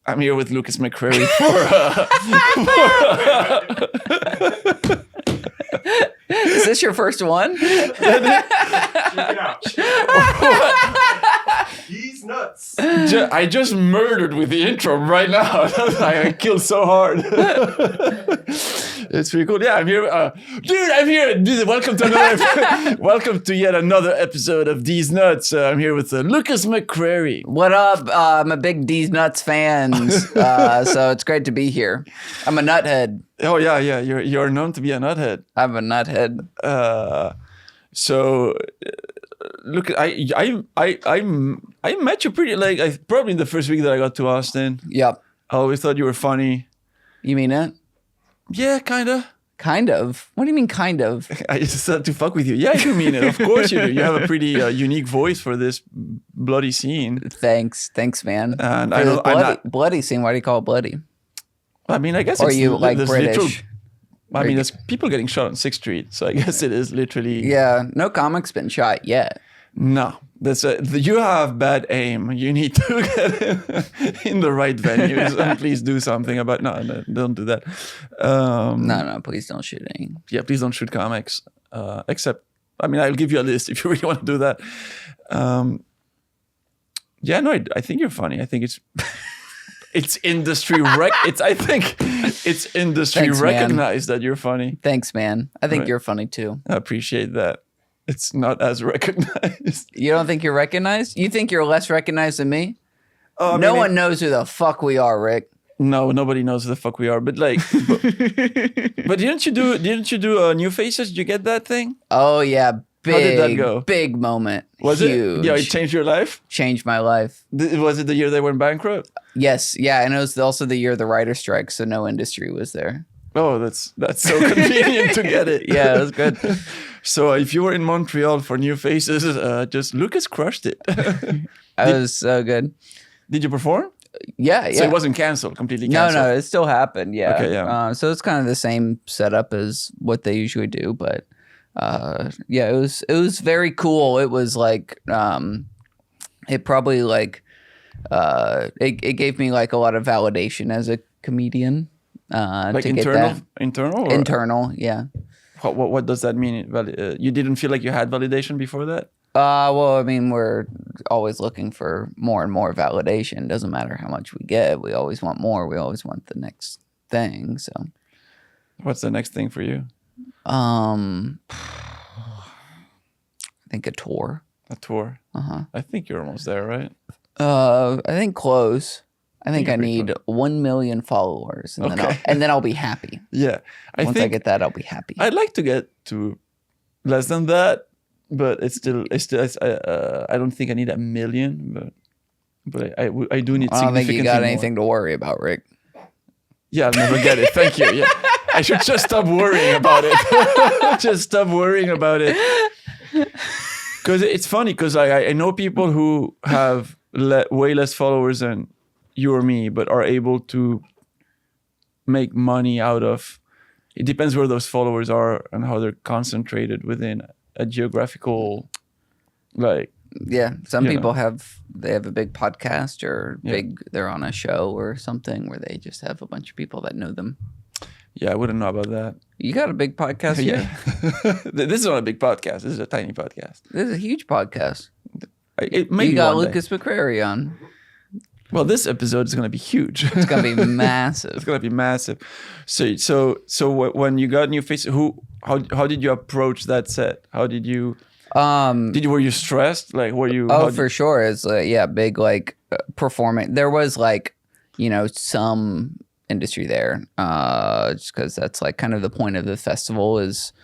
I'm here with Lukas McCrary Is this your first one? Check it out. Diez Nuts. I just murdered with the intro right now. I killed so hard. It's pretty cool. Yeah, I'm here. Dude, I'm here. Welcome to yet another episode of Diez Nuts. I'm here with Lukas McCrary. What up? I'm a big Diez Nuts fan, so it's great to be here. I'm a nuthead. Oh yeah. You're known to be a nuthead. I'm a nuthead. Look, I met you pretty probably in the first week that I got to Austin. Yep. I always thought you were funny. You mean it? Yeah, kinda. Kind of. What do you mean, kind of? I just had to fuck with you. Yeah, I do mean it. Of course you do. You have a pretty unique voice for this bloody scene. Thanks, man. And For I this know bloody scene. Why do you call it bloody? I mean, I guess Or it's you like there's British? I mean, there's people getting shot on 6th Street, so I guess it is literally. Yeah, no comic's been shot yet. No, you have bad aim. You need to get in the right venues, and please do something about. No, don't do that. No, please don't shoot any. Yeah, please don't shoot comics. Except, I mean, I'll give you a list if you really want to do that. Yeah, no, I think you're funny. I think it's. It's industry it's industry Thanks, recognized that you're funny. Thanks, man. I think Right. you're funny too. I appreciate that. It's not as recognized. You don't think you're recognized? You think you're less recognized than me? Oh, I No mean, one knows who the fuck we are, Rick. No, nobody knows who the fuck we are. But but didn't you do New Faces? Did you get that thing? Oh yeah, big, How did that go? Big moment. Was Huge. it? Yeah, it changed your life. Changed my life. Was it the year they went bankrupt? Yes, yeah, and it was also the year of the writer strike, so no industry was there. Oh, that's so convenient to get it. Yeah, it was good. So if you were in Montreal for New Faces, just Lukas crushed it. That was so good. Did you perform? Yeah. So it wasn't canceled, completely canceled. No, it still happened. Yeah. Okay, yeah. So it's kind of the same setup as what they usually do, but yeah, it was very cool. It was like it probably like it gave me like a lot of validation as a comedian. Like to internal, get that. internal, or Internal, yeah. what does that mean? You didn't feel like you had validation before that? Well, I mean, we're always looking for more and more validation. Doesn't matter how much we get. We always want more. We always want the next thing. So, What's the next thing for you? I think a tour. A tour. I think you're almost there, right? I think close. I think I you're pretty need 1 million followers, and Okay. then I'll be happy. Yeah. Once I get that, I'll be happy. I'd like to get to less than that, but I don't think I need 1 million, but I do need I don't think you got significantly anything to worry about, Rick. Yeah, I'll never get it. Thank you. Yeah. I should just stop worrying about it. Just stop worrying about it. Because it's funny, because I know people who have way less followers than you or me, but are able to make money out of. It depends where those followers are and how they're concentrated within a geographical, like. Yeah, some You people know. have a big podcast or they're on a show or something where they just have a bunch of people that know them. Yeah, I wouldn't know about that. You got a big podcast here? Yeah. This is not a big podcast. This is a tiny podcast. This is a huge podcast. It maybe You got one day. Lukas McCrary on. Well, this episode is going to be huge. It's gonna be massive. It's going to be massive. So when you got New Faces, how did you approach that set? How did you? Were you stressed? Like, were you? Oh, for sure. It's big like performing. There was like, some industry there, just because that's like kind of the point of the festival is.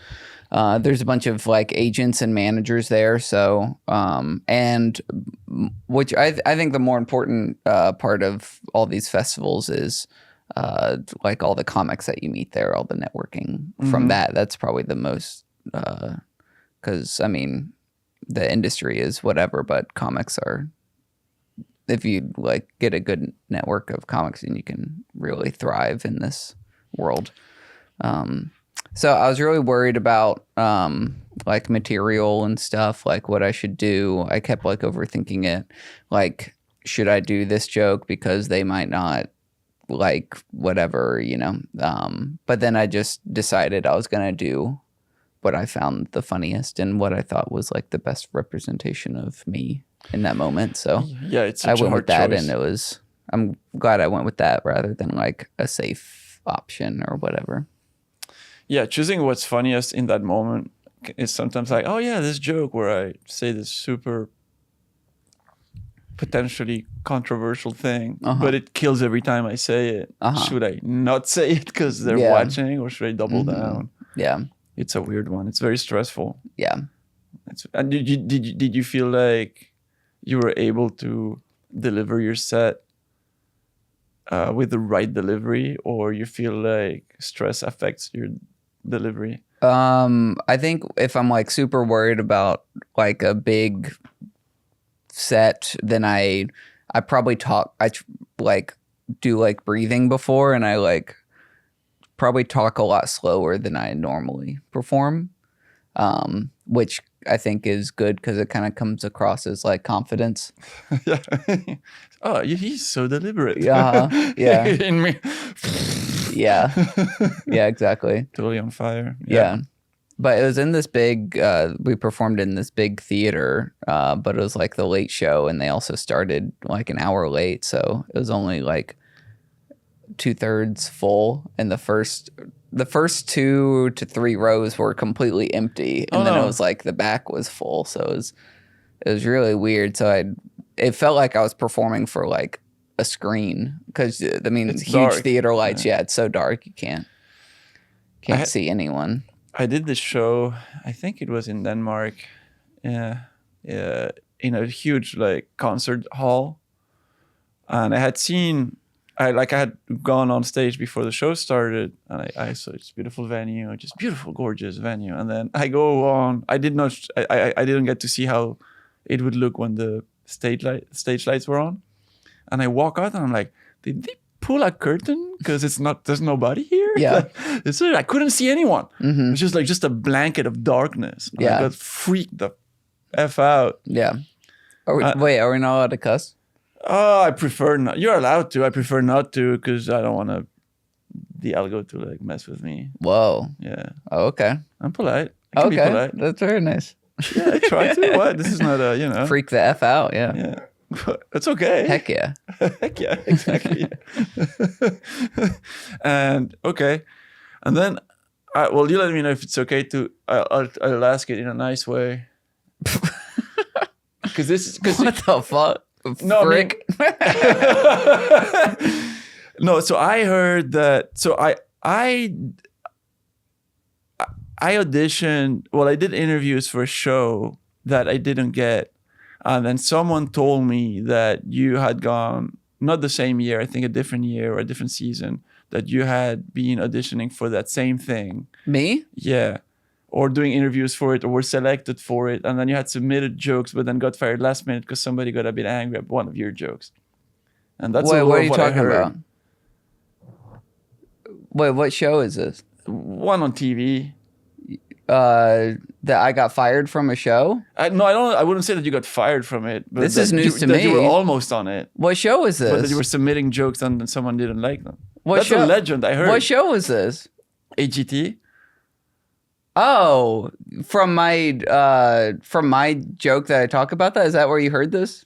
There's a bunch of like agents and managers there. So, and which I think the more important part of all these festivals is like all the comics that you meet there, all the networking from that. That's probably the most, because I mean, the industry is whatever, but comics are, if you like get a good network of comics, then you can really thrive in this world. So I was really worried about like material and stuff, like what I should do. I kept like overthinking it. Like should I do this joke because they might not like whatever, but then I just decided I was going to do what I found the funniest and what I thought was like the best representation of me in that moment. So Yeah, it's I such a went hard with that, choice. and I'm glad I went with that rather than like a safe option or whatever. Yeah, choosing what's funniest in that moment is sometimes like, oh yeah, this joke where I say this super potentially controversial thing, but it kills every time I say it. Should I not say it because they're watching, or should I double down? Yeah, it's a weird one. It's very stressful. yeah. And did you feel like you were able to deliver your set with the right delivery, or you feel like stress affects your delivery? I think if I'm like super worried about like a big set, then I probably do like breathing before, and I like probably talk a lot slower than I normally perform, which I think is good because it kind of comes across as like confidence. Yeah. Oh, he's so deliberate. Yeah. In me. Yeah, exactly. Totally on fire. Yeah. But it was in this big, we performed in this big theater, but it was like the late show, and they also started like an hour late. So it was only like 2/3 full, and the first 2 to 3 rows were completely empty. And then it was like the back was full. So it was really weird. So it felt like I was performing for like a screen, because I mean, It's huge dark. theater lights. Yeah, it's so dark. You can't see anyone. I did this show, I think it was in Denmark, in a huge like concert hall, and I had gone on stage before the show started, and I saw this beautiful venue, just beautiful, gorgeous venue, and then I go on. I didn't get to see how it would look when the stage lights were on, and I walk out and I'm like, did they pull a curtain because there's nobody here? Yeah. I couldn't see anyone. Mm-hmm. It's just like a blanket of darkness. And Yeah. I got freaked the F out. Yeah. Are we not allowed to cuss? Oh, I prefer not. You're allowed to. I prefer not to, because I don't want the algo to like mess with me. Whoa. Yeah. Oh, okay. I'm polite. I can be polite. That's very nice. Yeah, I try to. What? This is not a, Freak the F out, yeah. Yeah. It's okay. Heck yeah. Heck yeah, exactly. And okay. And then, well, you let me know if it's okay to, I'll ask it in a nice way. Because What the fuck? No, Frick. No, so I heard that. So I auditioned. Well, I did interviews for a show that I didn't get, and then someone told me that you had gone, not the same year, I think a different year or a different season, that you had been auditioning for that same thing. Me? Yeah. Or doing interviews for it, or were selected for it, and then you had submitted jokes, but then got fired last minute because somebody got a bit angry at one of your jokes. And that's Wait, a what lot are of you what I talking heard. about? Wait, what show is this? One on TV. That I got fired from a show? No, I wouldn't say that you got fired from it. But This is news to that you were me. almost on it, What show is but that this? you were submitting jokes and then someone didn't like them. What That's show? a legend. I heard. What show is this? AGT. Oh, from my joke that I talk about that? Is that where you heard this?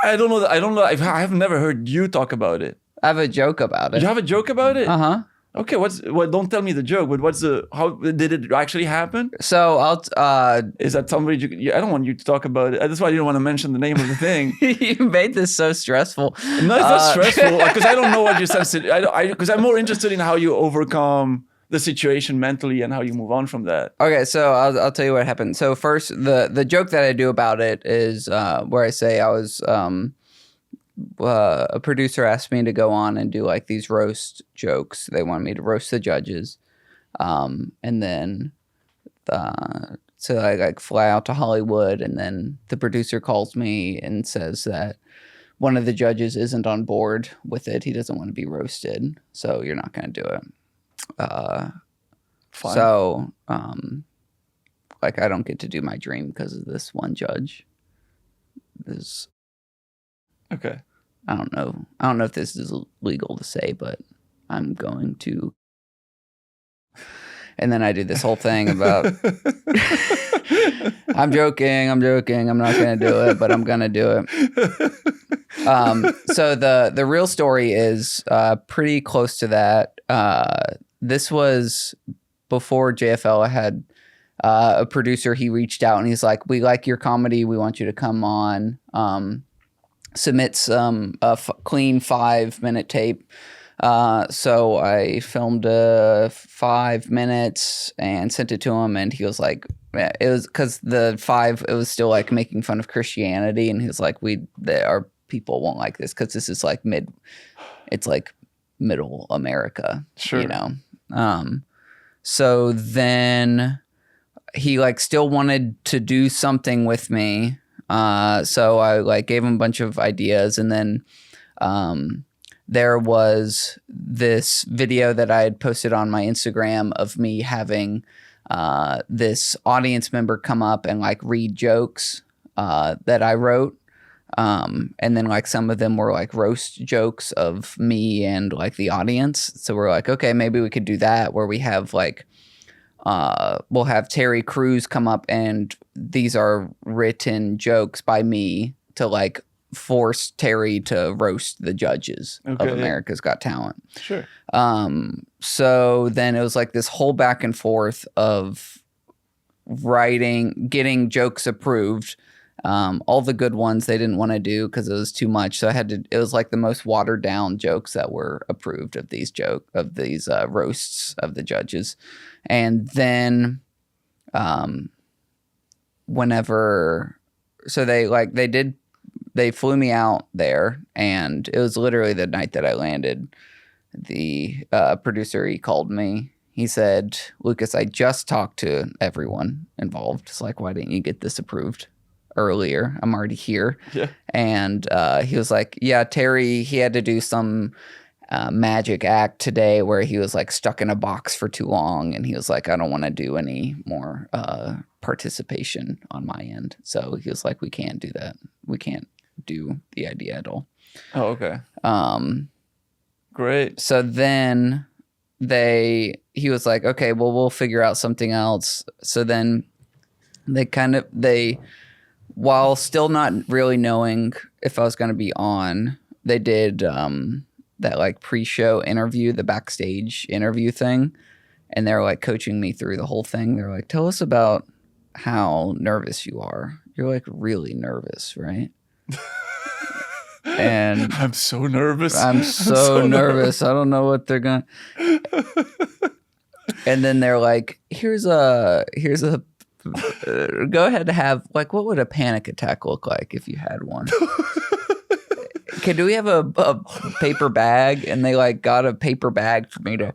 I don't know. I don't know. I've never heard you talk about it. I have a joke about it. You have a joke about it? Uh-huh. Okay. Don't tell me the joke, but how did it actually happen? So I'll Is that somebody I don't want you to talk about it. That's why I didn't want to mention the name of the thing. you made this so stressful. No, it's not stressful, because I don't know what you're sensitive. Because I'm more interested in how you overcome the situation mentally and how you move on from that. Okay, so I'll tell you what happened. So first, the joke that I do about it is where I say I was a producer asked me to go on and do like these roast jokes. They wanted me to roast the judges, and then so I like fly out to Hollywood, and then the producer calls me and says that one of the judges isn't on board with it. He doesn't want to be roasted, so you're not going to do it. Fine. So, like, I don't get to do my dream because of this one judge. Okay. I don't know if this is legal to say, but I'm going to. And then I do this whole thing about I'm joking, I'm not going to do it, but I'm going to do it. So the real story is pretty close to that. This was before JFL had a producer. He reached out and he's like, "We like your comedy. We want you to come on. Submit some clean 5-minute tape." So I filmed 5 minutes and sent it to him, and he was like, it was because it was still like making fun of Christianity, and he was like, our people won't like this because this is like it's like middle America, sure. you know? So then he like still wanted to do something with me. So I like gave him a bunch of ideas, and then, there was this video that I had posted on my Instagram of me having this audience member come up and like read jokes that I wrote. And then like some of them were like roast jokes of me and like the audience. So we're like, okay, maybe we could do that where we have like, we'll have Terry Crews come up and these are written jokes by me to like force Terry to roast the judges of America's Got Talent. Sure. So then it was like this whole back and forth of getting jokes approved. All the good ones they didn't want to do because it was too much. So it was like the most watered down jokes that were approved of these roasts of the judges. And then, they flew me out there, and it was literally the night that I landed. The producer, he called me. He said, "Lukas, I just talked to everyone involved. It's like, why didn't you get this approved earlier? I'm already here." Yeah. And he was like, "Yeah, Terry, he had to do some magic act today where he was like stuck in a box for too long." And he was like, "I don't want to do any more participation on my end." So he was like, "We can't do that. We can't do the idea at all." Oh, okay. Great. So then he was like, "Okay, well, we'll figure out something else." So then they while still not really knowing if I was going to be on, they did that like pre-show interview, the backstage interview thing. And they were like coaching me through the whole thing. They're like, "Tell us about how nervous you are. You're like really nervous, right?" And I'm so nervous. I'm so nervous. I don't know what they're going to. And then they're like, here's a go ahead to have like, what would a panic attack look like if you had one? Okay, do we have a paper bag? And they like got a paper bag for me to.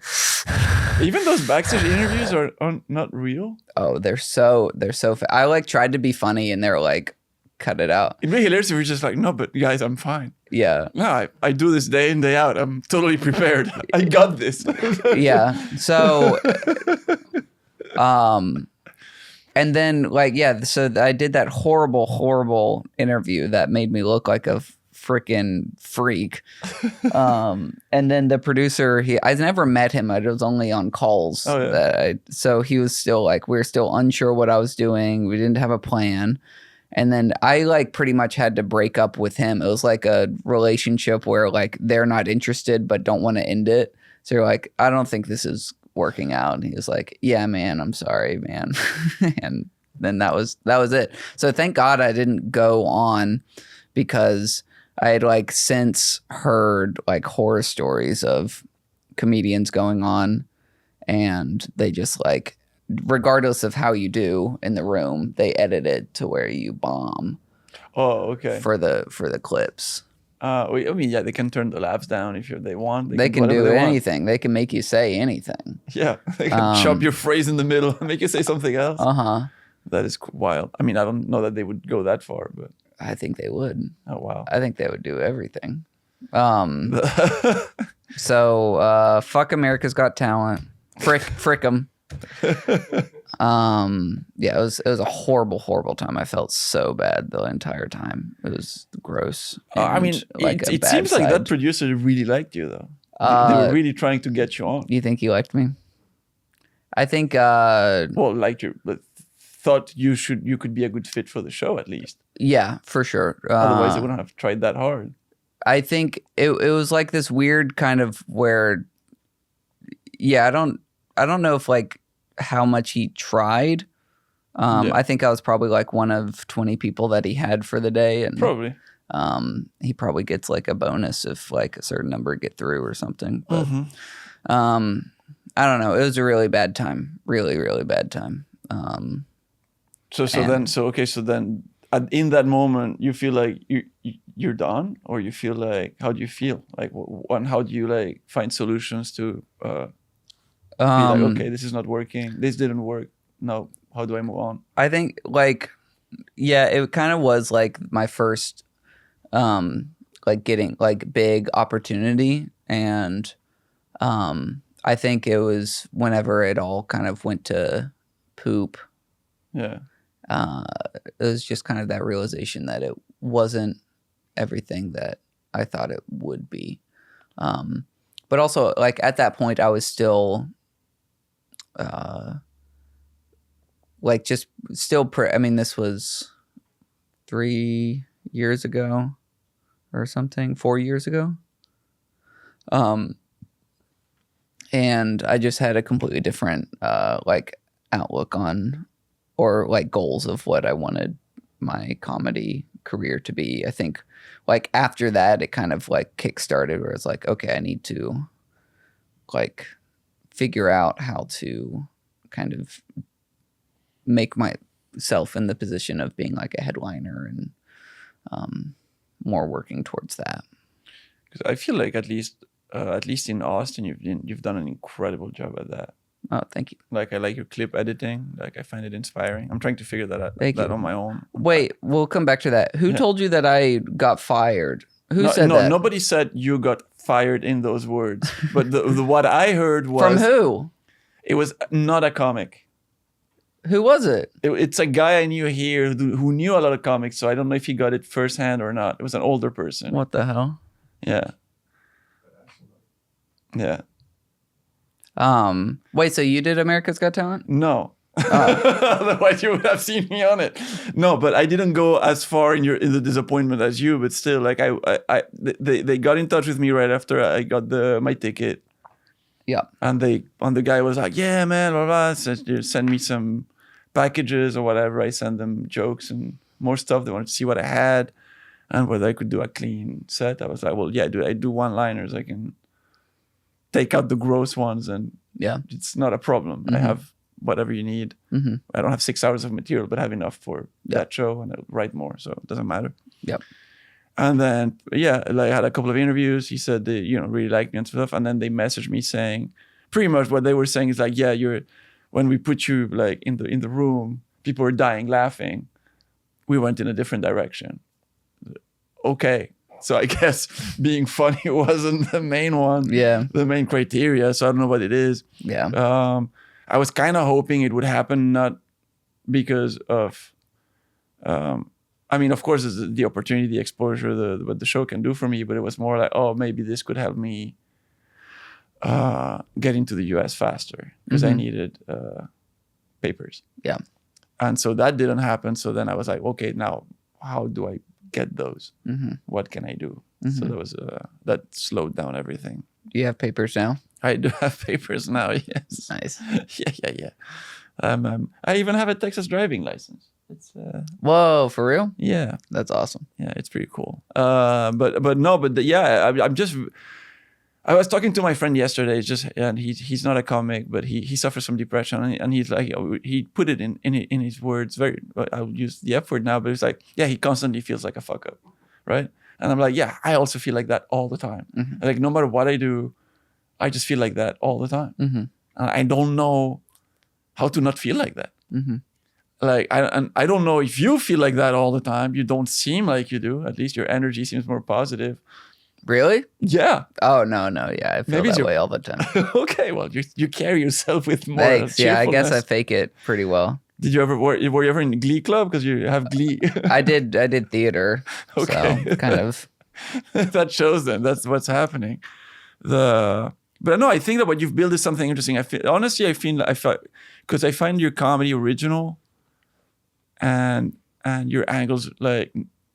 Even those backstage interviews are not real. Oh, they're so. I like tried to be funny, and they're like, cut it out. It'd be hilarious if we're just like, "No, but guys, I'm fine. Yeah. No, I do this day in, day out. I'm totally prepared. I got this." Yeah. So, and then like, yeah, so I did that horrible interview that made me look like a freaking freak. And then the producer, I never met him. I was only on calls. Oh, yeah. So he was still like, we were still unsure what I was doing. We didn't have a plan. And then I like pretty much had to break up with him. It was like a relationship where like they're not interested but don't want to end it. So you're like, "I don't think this is working out." And he was like, "Yeah, man, I'm sorry, man." And then that was it. So thank God I didn't go on, because I had like since heard like horror stories of comedians going on, and they just like, regardless of how you do in the room, they edit it to where you bomb. Oh, okay. For the clips. I mean, yeah, they can turn the laughs down if they want. They can do anything. They can make you say anything. Yeah, they can chop your phrase in the middle and make you say something else. That is wild. I mean, I don't know that they would go that far, but I think they would. Oh, wow. I think they would do everything. So fuck America's Got Talent. Frick them. Yeah, it was a horrible time. I felt so bad the entire time. It was gross. I mean, and, it a seems bad like that side. producer really liked you, though. They were really trying to get you on. You think he liked me? I think Well, liked you, but thought you could be a good fit for the show at least. yeah, for sure. Otherwise, they wouldn't have tried that hard. I think it was like this weird kind of where, yeah, I don't know if like how much he tried. I think I was probably like one of 20 people that he had for the day, and Probably. he probably gets like a bonus if like a certain number get through or something. But I don't know. It was a really bad time. Really bad time. So then in that moment you feel like you're done, or you feel like, how do you feel like, how do you like find solutions to be like, okay, this is not working, this didn't work, no, how do I move on? I think like, yeah, it kind of was like my first like getting like big opportunity, and I think it was whenever it all kind of went to poop. Yeah. It was just kind of that realization that it wasn't everything that I thought it would be. But also, like, at that point, I was still, like, just still, I mean, this was 3 years ago or something, 4 years ago. And I just had a completely different, like, outlook on, or like goals of what I wanted my comedy career to be. I think like after that, it kind of like kickstarted where it's like, okay, I need to like figure out how to kind of make myself in the position of being like a headliner, and more working towards that. Because I feel like at least in Austin, you've done an incredible job at that. Oh, thank you. Like, I like your clip editing. Like, I find it inspiring. I'm trying to figure that out Thank you. on my own. Wait, we'll come back to that. Who told you that I got fired? Who said that? Nobody said you got fired in those words. But the what I heard was... From who? It was not a comic. Who was it? It's a guy I knew here who knew a lot of comics, so I don't know if he got it firsthand or not. It was an older person. What the hell? Yeah. Yeah. Wait, so you did America's Got Talent? No. Otherwise you would have seen me on it. No, but I didn't go as far in the disappointment as you, but still, like, they got in touch with me right after I got my ticket. Yeah. And the guy was like, yeah, man, blah, blah, send me some packages or whatever. I sent them jokes and more stuff. They wanted to see what I had and whether I could do a clean set. I was like, well, yeah, I do one-liners. I can take out the gross ones, and yeah, it's not a problem. I have whatever you need. I don't have 6 hours of material, but I have enough for that show, and I'll write more, so it doesn't matter. Yep. And then, yeah, like, I had a couple of interviews. He said they, really liked me and stuff. And then they messaged me saying, pretty much what they were saying is like, yeah, when we put you like in the room, people were dying laughing. We went in a different direction. Okay. So I guess being funny wasn't the main one. Yeah. The main criteria. So I don't know what it is. Yeah. I was kind of hoping it would happen, not because of, I mean, of course, it's the opportunity, the exposure, what the show can do for me, but it was more like, oh, maybe this could help me get into the US faster, because I needed papers. Yeah. And so that didn't happen. So then I was like, okay, now how do I get those? What can I do? So that slowed down everything. Do you have papers now? I do have papers now, yes. Nice. Yeah. I even have a Texas driving license. It's whoa, for real? Yeah, that's awesome. Yeah, it's pretty cool. I was talking to my friend yesterday. And he's not a comic, but he suffers from depression, and he's like, he put it in his words. I'll use the F word now, but it's like, yeah, he constantly feels like a fuck up, right? And I'm like, yeah, I also feel like that all the time. Like, no matter what I do, I just feel like that all the time, and I don't know how to not feel like that. Like, I don't know if you feel like that all the time. You don't seem like you do. At least your energy seems more positive. Really? Yeah. Oh no, yeah, I feel Maybe it's that your- way all the time. Okay, well, you carry yourself with more Thanks. Yeah, I guess I cheerfulness. fake it pretty well. Did you ever were you ever in Glee Club? Because you have Glee. I did theater. Okay. So kind of. That shows them that's what's happening. But no, I think that what you've built is something interesting. I feel because I find your comedy original, and your angles, like,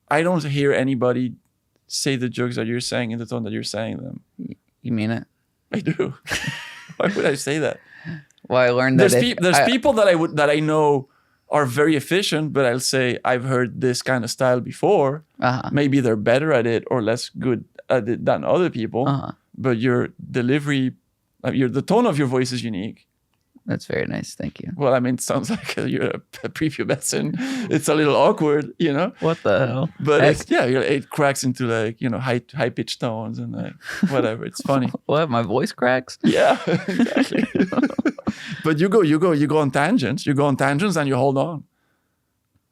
I don't hear anybody say the jokes that you're saying in the tone that you're saying them. You mean it? I do. Why would I say that? Well, I learned that There's people that I know are very efficient, but I'll say I've heard this kind of style before. Uh-huh. Maybe they're better at it or less good at it than other people. Uh-huh. But your delivery, the tone of your voice is unique. That's very nice. Thank you. Well, I mean, it sounds like you're a prepubescent. It's a little awkward, you know. What the hell? But it cracks into, like, you know, high pitched tones and, like, whatever. It's funny. What? My voice cracks? Yeah, exactly. But you go on tangents. You go on tangents and you hold on.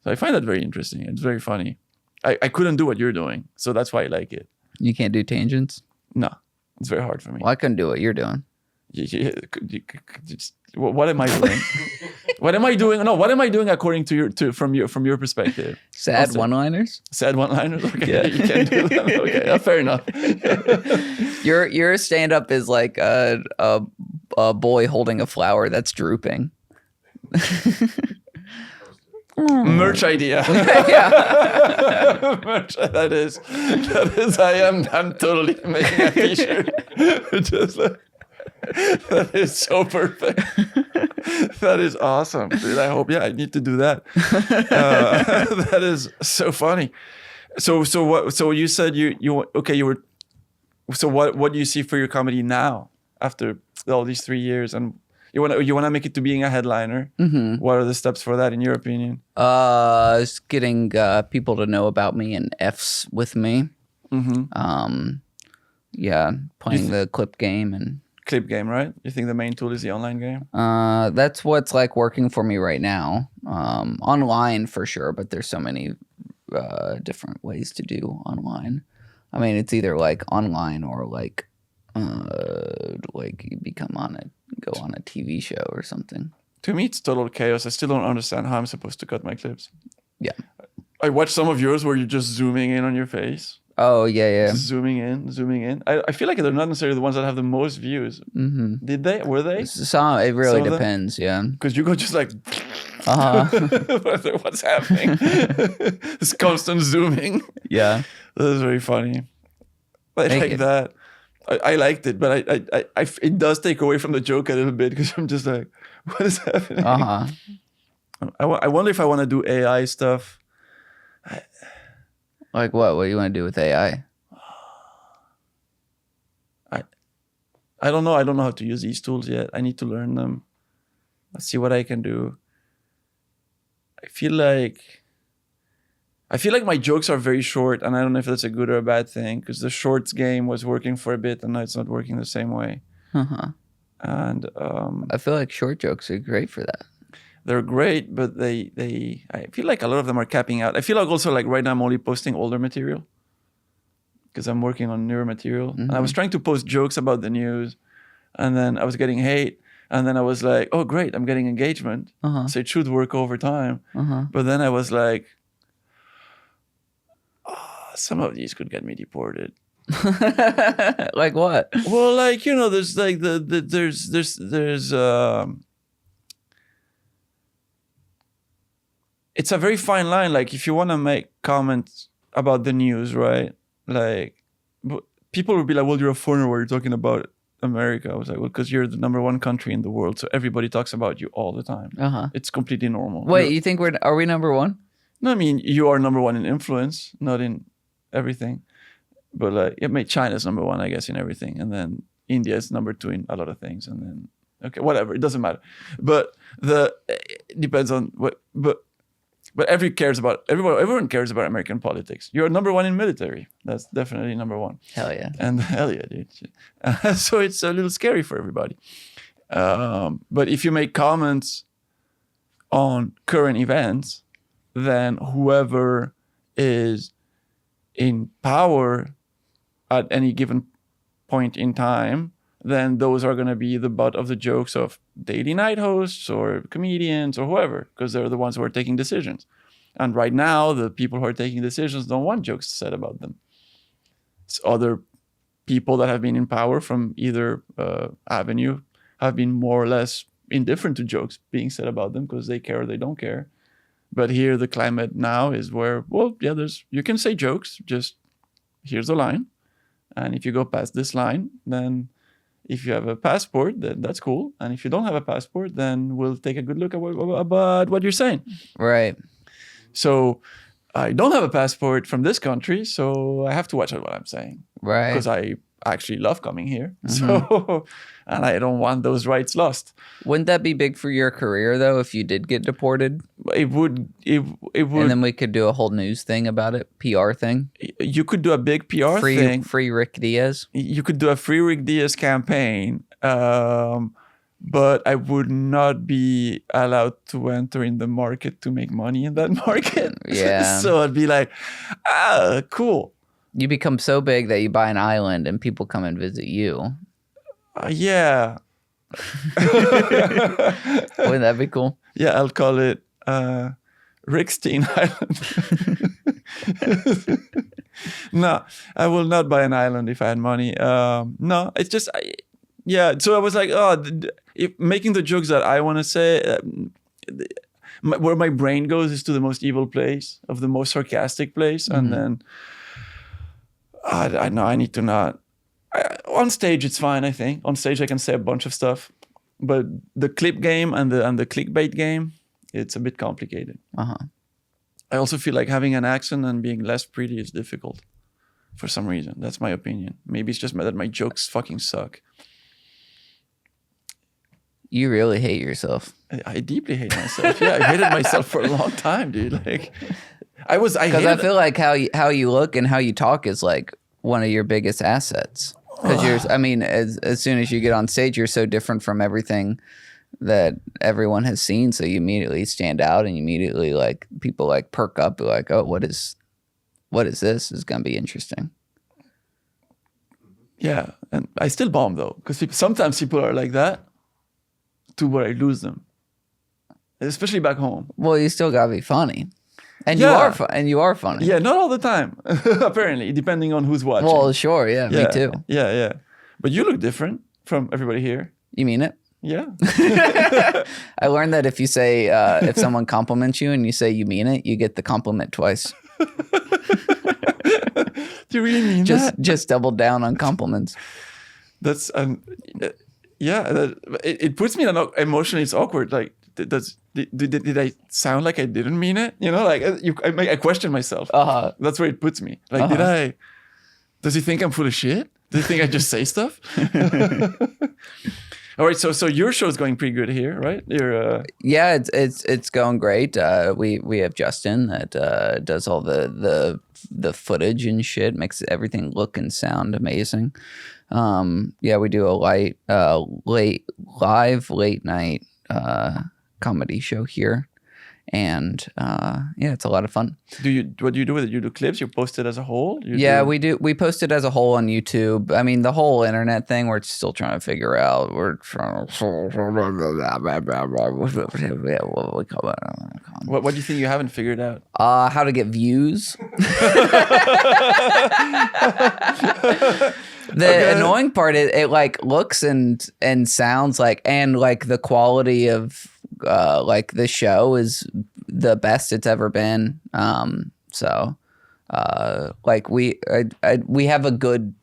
So I find that very interesting. It's very funny. I couldn't do what you're doing, so that's why I like it. You can't do tangents? No, it's very hard for me. Well, I couldn't do what you're doing. What am I doing? What am I doing? No, what am I doing according to from your perspective? Sad Also- one-liners? Sad one-liners. Okay, Yeah. you can't do them. Okay, yeah, fair enough. Your stand-up is like a boy holding a flower that's drooping. Merch idea. Yeah. Merch. That is. I'm totally making a t-shirt. Just like, that is so perfect. That is awesome, dude. I hope. Yeah, I need to do that. That is so funny. So what? So you said you okay. You were. So what do you see for your comedy now after all these 3 years, and you want to make it to being a headliner? Mm-hmm. What are the steps for that, in your opinion? It's getting people to know about me and F's with me. Mm-hmm. Yeah, playing the clip game and Clip game, right? You think the main tool is the online game? that's what's like working for me right now. Online for sure, but there's so many different ways to do online. I mean, it's either like online or like you go on a TV show or something. To me, it's total chaos. I still don't understand how I'm supposed to cut my clips. Yeah. I watched some of yours where you're just zooming in on your face. Oh yeah. Zooming in. I feel like they're not necessarily the ones that have the most views. Mm-hmm. Did they? Were they? It really Some of them? depends. Yeah. Because you go just like, Uh-huh. what's happening? This constant zooming. Yeah. That is very funny. I Thank like you. that. I liked it, but it does take away from the joke a little bit, because I'm just like, what is happening? Uh-huh. I wonder if I want to do AI stuff. Like what? What do you want to do with AI? I don't know. I don't know how to use these tools yet. I need to learn them. Let's see what I can do. I feel like my jokes are very short, and I don't know if that's a good or a bad thing, because the shorts game was working for a bit, and now it's not working the same way. Uh-huh. And I feel like short jokes are great for that. they're great, but I feel like a lot of them are capping out. I feel like also, like, right now I'm only posting older material because I'm working on newer material. And I was trying to post jokes about the news, and then I was getting hate. And then I was like, oh, great, I'm getting engagement. Uh-huh. So it should work over time. Uh-huh. But then I was like, oh, some of these could get me deported. Like what? Well, like, you know, there's like it's a very fine line. Like, if you want to make comments about the news, right? Like, people would be like, well, you're a foreigner, what are you talking about America? I was like, well, because you're the #1 country in the world, so everybody talks about you all the time. Uh-huh. It's completely normal. Wait, you think are we #1? No, I mean, you are #1 in influence, not in everything. But like, China's #1, I guess, in everything, and then India is #2 in a lot of things, and then okay, whatever, it doesn't matter. But it depends on what. But everyone cares about American politics. You're #1 in military. That's definitely #1. Hell yeah. And hell yeah, dude. So it's a little scary for everybody. But if you make comments on current events, then whoever is in power at any given point in time, then those are going to be the butt of the jokes of daily night hosts or comedians or whoever, because they're the ones who are taking decisions. And right now, the people who are taking decisions don't want jokes said about them. It's other people that have been in power from either avenue have been more or less indifferent to jokes being said about them because they care or they don't care. But here, the climate now is where, well, yeah, you can say jokes, just here's the line. And if you go past this line, then if you have a passport, then that's cool. And if you don't have a passport, then we'll take a good look at what you're saying. Right. So I don't have a passport from this country, so I have to watch out what I'm saying. Right. Because I actually love coming here. So, and I don't want those rights lost. Wouldn't that be big for your career though if you did get deported? It would. And then we could do a whole news thing about it, PR thing. You could do a big PR thing. Free Rick Diez. You could do a free Rick Diez campaign. But I would not be allowed to enter in the market to make money in that market. Yeah. So I'd be like, cool. You become so big that you buy an island and people come and visit you. Yeah. Wouldn't that be cool? Yeah, I'll call it Rickstein Island. No, I will not buy an island if I had money. No, it's just... Yeah, so I was like, making the jokes that I want to say, where my brain goes is to the most evil place, of the most sarcastic place. And then, I know I need to not. On stage, it's fine, I think. On stage, I can say a bunch of stuff. But the clip game and the clickbait game, it's a bit complicated. I also feel like having an accent and being less pretty is difficult for some reason. That's my opinion. Maybe it's just that my jokes fucking suck. You really hate yourself. I deeply hate myself. Yeah, I hated myself for a long time, dude. Like, because I feel like how you look and how you talk is like one of your biggest assets. Because as soon as you get on stage, you're so different from everything that everyone has seen. So you immediately stand out, and you immediately like people like perk up, like, oh, what is this? This is gonna be interesting. Yeah, and I still bomb though, because sometimes people are like that. To where I lose them, especially back home. Well, you still gotta be funny, and Yeah. you are funny. Yeah, not all the time, apparently, depending on who's watching. Well, sure, yeah, me too. Yeah. But you look different from everybody here. You mean it? Yeah. I learned that if you say if someone compliments you and you say you mean it, you get the compliment twice. Do you really mean that? Just double down on compliments. That's yeah. It puts me in an emotionally. It's awkward. Like, did I sound like I didn't mean it? You know, like I question myself. That's where it puts me. Like, did I? Does he think I'm full of shit? Does he think I just say stuff? All right, so your show's going pretty good here, right? Yeah, it's going great. We have Justin that does all the footage and shit, makes everything look and sound amazing. Yeah, we do a late night comedy show here, and yeah, it's a lot of fun. What do you do with it? You do clips? You post it as a whole? We post it as a whole on YouTube. I mean, the whole internet thing, we're still trying to figure out. We're trying to what do you think you haven't figured out? How to get views. The annoying part is it like looks and sounds like, and like the quality of like the show is the best it's ever been. So like we have a good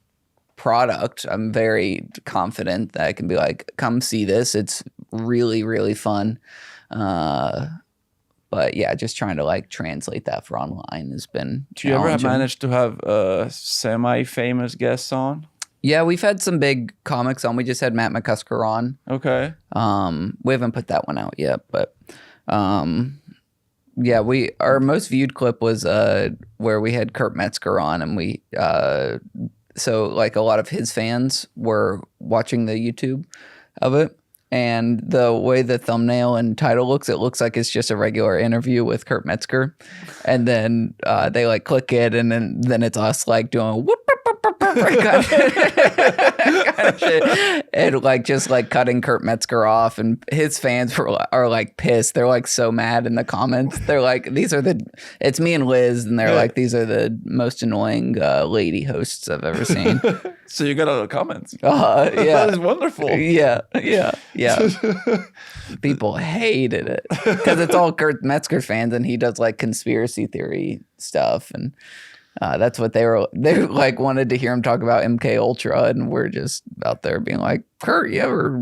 product. I'm very confident that I can be like, come see this. It's really, really fun. But yeah, just trying to like translate that for online has been challenging. Do you ever have managed to have semi-famous guests on? Yeah, we've had some big comics on. We just had Matt McCusker on. Okay. We haven't put that one out yet, but yeah, our most viewed clip was where we had Kurt Metzger on, and we so like a lot of his fans were watching the YouTube of it. And the way the thumbnail and title looks, it looks like it's just a regular interview with Kurt Metzger. And then they like click it, and then it's us like doing whoop, whoop, kind of shit. And like just like cutting Kurt Metzger off, and his fans are like pissed. They're like so mad in the comments. They're like, it's me and Liz, and they're like, these are the most annoying lady hosts I've ever seen. So you got all the comments. Yeah. That is wonderful. Yeah. People hated it because it's all Kurt Metzger fans, and he does like conspiracy theory stuff, and that's what they like wanted to hear him talk about MK Ultra, and we're just out there being like, Kurt, you ever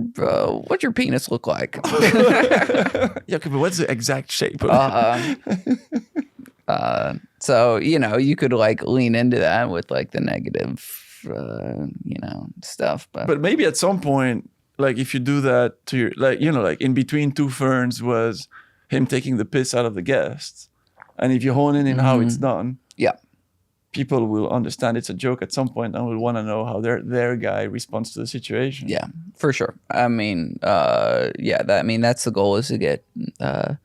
what's your penis look like? Yeah, okay, but what's the exact shape of it? So you could like lean into that with like the negative stuff, but maybe at some point, like if you do that to your, like like in between two ferns was him taking the piss out of the guests, and if you hone in how it's done, yeah, people will understand it's a joke at some point and will want to know how their guy responds to the situation. Yeah, for sure. I mean, that's the goal, is to get I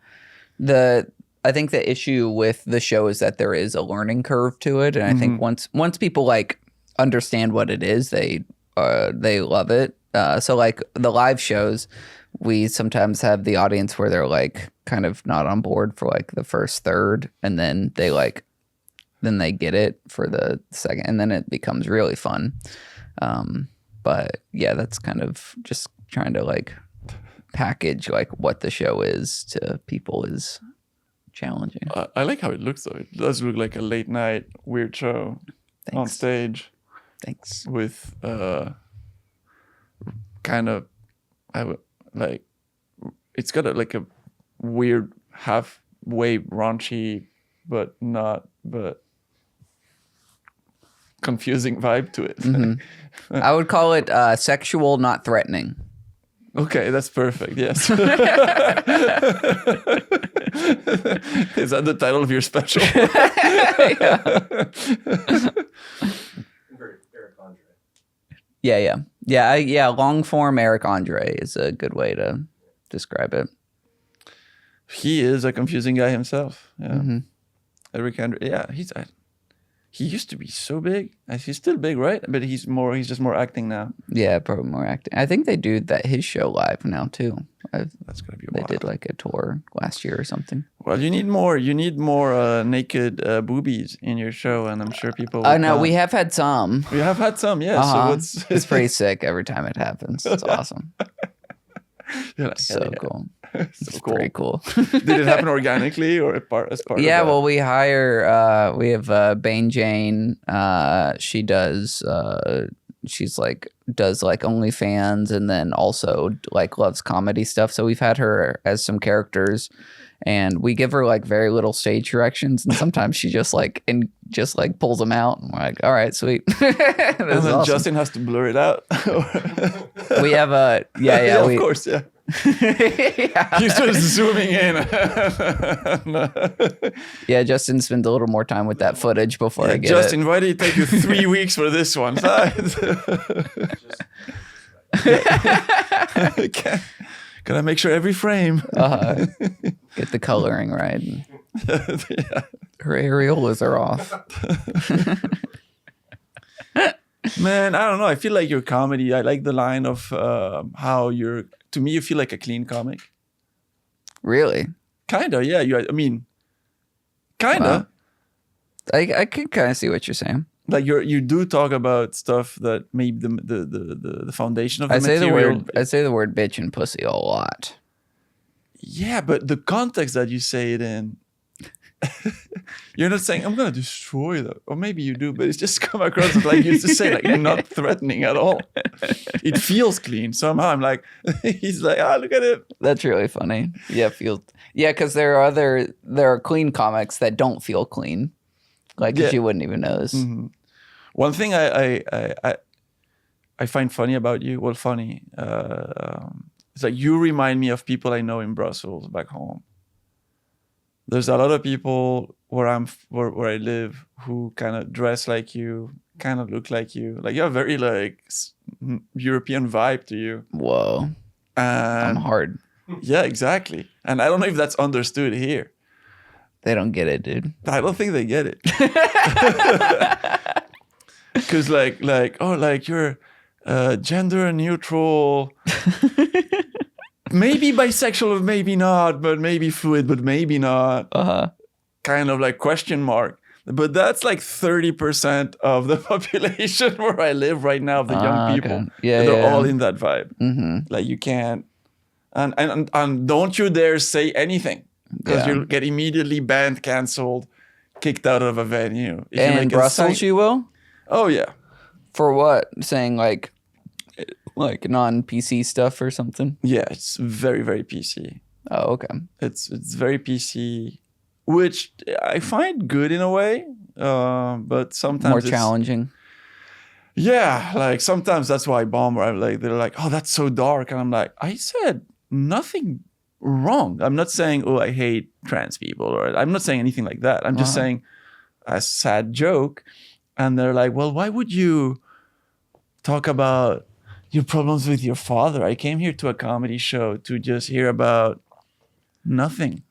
think the issue with the show is that there is a learning curve to it, and I think once people like understand what it is, they love it. So like the live shows, we sometimes have the audience where they're like kind of not on board for like the first third, and then they get it for the second, and then it becomes really fun. But yeah, that's kind of just trying to like package like what the show is to people is challenging. I like how it looks though. It does look like a late night weird show. Thanks. On stage. Thanks. With kind of, it's got like a weird halfway raunchy but confusing vibe to it. I would call it sexual, not threatening. Okay, that's perfect. Yes. Is that the title of your special? Yeah. Long form Eric Andre is a good way to describe it. He is a confusing guy himself. Yeah. Eric Andre. Yeah, he used to be so big. He's still big, right? But he's just more acting now. Yeah, probably more acting. I think they do his show live now too. That's gonna be wild. They did like a tour last year or something. Well, you need more naked boobies in your show, and I'm sure people will I know, we have had some. We have had some, yeah. So it's pretty sick every time it happens. It's awesome. Like, so cool. It's cool. pretty cool. Did it happen organically or as part of that? Well, we hire we have Bane Jane. She does does like OnlyFans, and then also like loves comedy stuff. So we've had her as some characters, and we give her like very little stage directions, and sometimes she just pulls them out, and we're like, all right, sweet. And then awesome. Justin has to blur it out. We have of course, yeah. He's just zooming in. Yeah, Justin spends a little more time with that footage before I get Justin, it. Why did it take you 3 weeks for this one? Gotta make sure every frame. Get the coloring right. Yeah. Her areolas are off. Man, I don't know. I feel like your comedy, I like the line of how to me, you feel like a clean comic. Really? Kinda, yeah. Kinda. Well, I can kind of see what you're saying. Like you do talk about stuff that maybe the foundation of the I material. say the word bitch and pussy a lot. Yeah, but the context that you say it in, you're not saying I'm gonna destroy them, or maybe you do, but it's just come across as like you just say like you're not threatening at all. It feels clean somehow. I'm like, he's like, look at it. That's really funny. Yeah, because there are clean comics that don't feel clean, like you wouldn't even notice. Mm-hmm. One thing I find funny about you, it's like you remind me of people I know in Brussels back home. There's a lot of people where I live who kind of dress like you, kind of look like you. Like you have very like European vibe to you. Whoa. I'm hard. Yeah, exactly. And I don't know if that's understood here. They don't get it, dude. I don't think they get it. because like you're gender neutral, maybe bisexual, maybe not, but maybe fluid, but maybe not. Kind of like question mark. But that's like 30% of the population where I live right now, of the young people. Okay. Yeah, they're all in that vibe. Like you can't, and don't you dare say anything, because you'll get immediately banned, canceled, kicked out of a venue. If you And in make a Brussels, sign- you will? Oh yeah. For what? Saying like non-PC stuff or something? Yeah, it's very, very PC. Oh, okay. It's very PC, which I find good in a way, but sometimes More it's challenging. Yeah, like sometimes that's why I bomb. Where I'm like, they're like, "Oh, that's so dark," and I'm like, "I said nothing wrong. I'm not saying, oh, I hate trans people, or I'm not saying anything like that. I'm just saying a sad joke." And they're like, "Well, why would you talk about your problems with your father? I came here to a comedy show to just hear about nothing."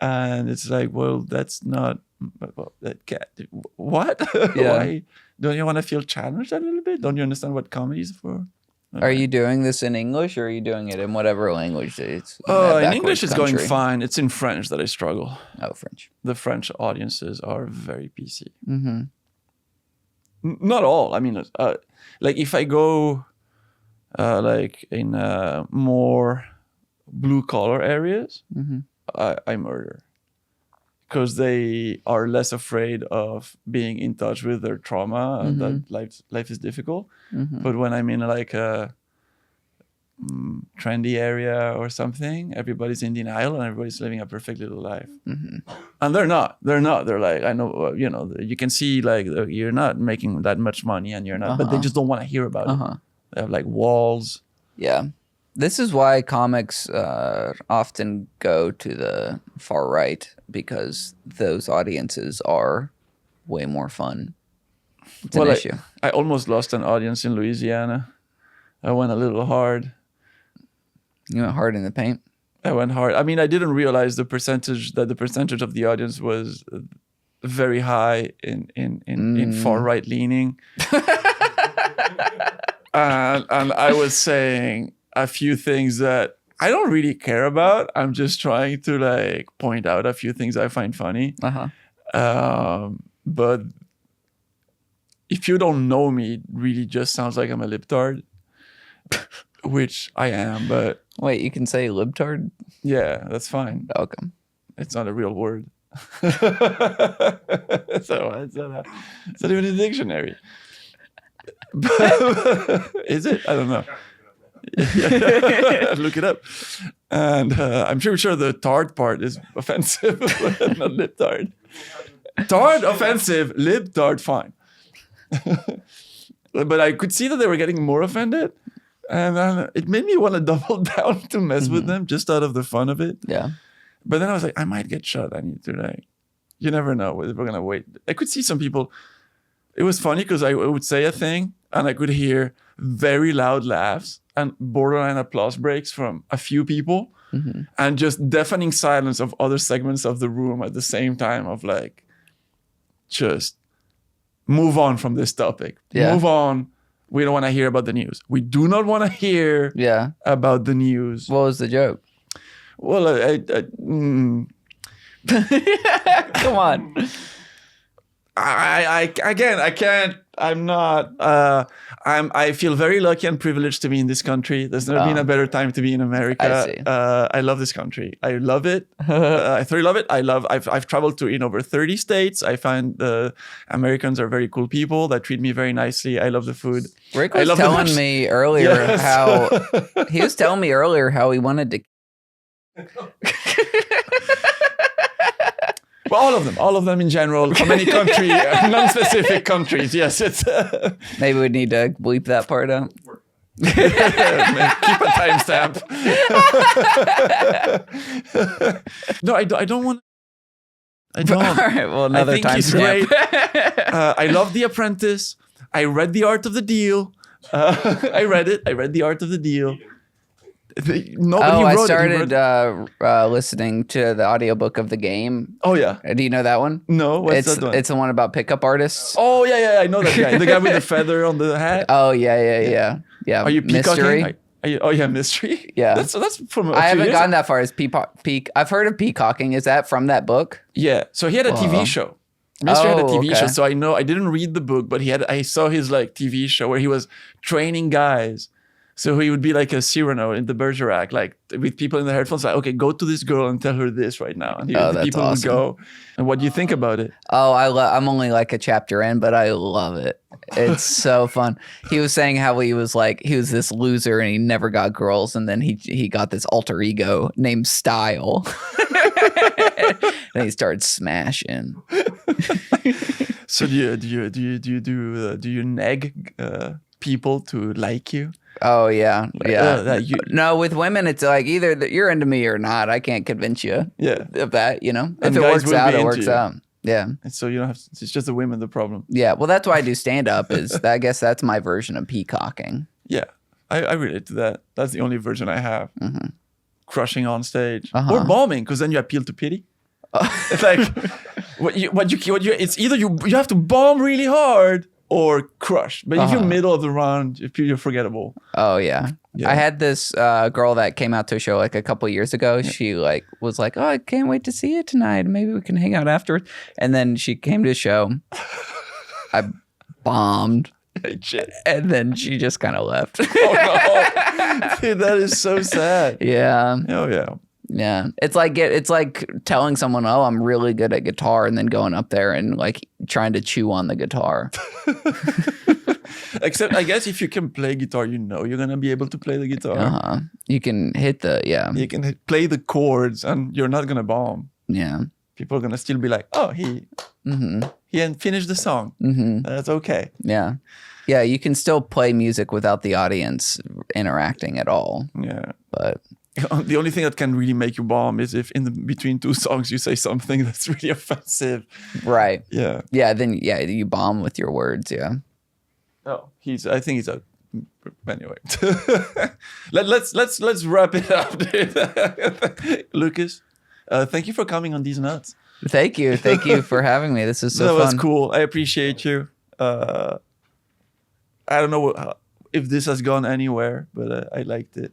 And it's like, well, that's not that cat. What? Yeah. Why? Don't you want to feel challenged a little bit? Don't you understand what comedy is for? Are you doing this in English, or are you doing it in whatever language it's? In English, it's going fine. It's in French that I struggle. Oh, French. The French audiences are very PC. Not all. I mean, like if I go like in more blue collar areas, I murder, because they are less afraid of being in touch with their trauma and that life is difficult. But when I'm in like a trendy area or something, everybody's in denial and everybody's living a perfect little life. And they're not. They're like, I know, you can see like you're not making that much money and you're not, but they just don't want to hear about it. They have like walls. Yeah. This is why comics often go to the far right, because those audiences are way more fun. It's an issue. I almost lost an audience in Louisiana. I went a little hard. You went hard in the paint? I went hard. I mean, I didn't realize the percentage of the audience was very high in far right leaning. And I was saying a few things that I don't really care about. I'm just trying to like point out a few things I find funny. But if you don't know me, it really just sounds like I'm a libtard, which I am. But wait, you can say libtard? Yeah, that's fine. Okay. It's not a real word. So it's not even in the dictionary. Is it? I don't know. Look it up. And I'm sure the tard part is offensive, but not libtard. Tard offensive, libtard fine. But I could see that they were getting more offended, and it made me want to double down to mess with them just out of the fun of it. Yeah. But then I was like, I might get shot. I need to like, you never know. We're gonna wait. I could see some people. It was funny because I would say a thing and I could hear very loud laughs and borderline applause breaks from a few people, and just deafening silence of other segments of the room at the same time of like, just move on from this topic. Yeah. Move on. We don't want to hear about the news. We do not want to hear about the news. What was the joke? Well, Come on. I can't. I'm not. I feel very lucky and privileged to be in this country. There's never been a better time to be in America. I see. I love this country. I love it. I thoroughly love it. I've traveled to in over 30 states. I find the Americans are very cool people that treat me very nicely. I love the food. Rick was telling me earlier how he wanted to. Well, all of them in general, from any country, non-specific countries. Yes, it's. Maybe we need to bleep that part out. Keep a timestamp. No, I don't want. I don't. All right, well, another I think he's timestamp. great. I love The Apprentice. I read The Art of the Deal. I read it. I read The Art of the Deal. Nobody I wrote started it. listening to the audiobook of the game. Oh yeah. Do you know that one? No, what's that one? It's the one about pickup artists. Oh yeah, I know that guy. The guy with the feather on the hat. Oh yeah. Are you Mystery? peacocking? Oh yeah, mystery. Yeah. That's from. I haven't gotten that far as peak. I've heard of peacocking. Is that from that book? Yeah. So he had a TV show. Mystery had a TV okay. show. So I didn't read the book, but I saw his like TV show where he was training guys. So he would be like a Cyrano in the Bergerac, like with people in the headphones, like, okay, go to this girl and tell her this right now. And the people would go. And what do you think about it? Oh, I'm only like a chapter in, but I love it. It's so fun. He was saying how he was this loser and he never got girls, and then he got this alter ego named Style, and he started smashing. So do you nag people to like you? Oh yeah. No, with women, it's like either that you're into me or not. I can't convince you. Yeah. Of that, you know. And if it guys works will out, be it into works you. out. Yeah. And so you don't have. It's just the women the problem. Yeah. Well, that's why I do stand up. I guess that's my version of peacocking. Yeah, I relate to that. That's the only version I have. Mm-hmm. Crushing on stage Uh-huh. or bombing, because then you appeal to pity. It's like it's either you have to bomb really hard or crush. But if you're middle of the round, you're forgettable. Oh yeah. Yeah. I had this girl that came out to a show like a couple years ago. Yeah. She was like, "Oh, I can't wait to see you tonight. Maybe we can hang out afterwards." And then she came to a show. I bombed. And then she just kind of left. Oh no, dude, that is so sad. Yeah. Oh yeah. Yeah. It's like telling someone, "Oh, I'm really good at guitar," and then going up there and like trying to chew on the guitar. Except, I guess if you can play guitar, you're gonna be able to play the guitar. You can hit You can play the chords, and you're not gonna bomb. Yeah. People are gonna still be like, "Oh, he hadn't finished the song. That's okay." Yeah. Yeah. You can still play music without the audience interacting at all. Yeah. But the only thing that can really make you bomb is if between two songs you say something that's really offensive. Right. Yeah. Yeah. Then you bomb with your words. Yeah. Oh, I think he's a. Anyway, let's wrap it up, dude. Lucas, thank you for coming on Diez Nuts. Thank you for having me. This is so fun. That was cool. I appreciate you. I don't know if this has gone anywhere, but I liked it.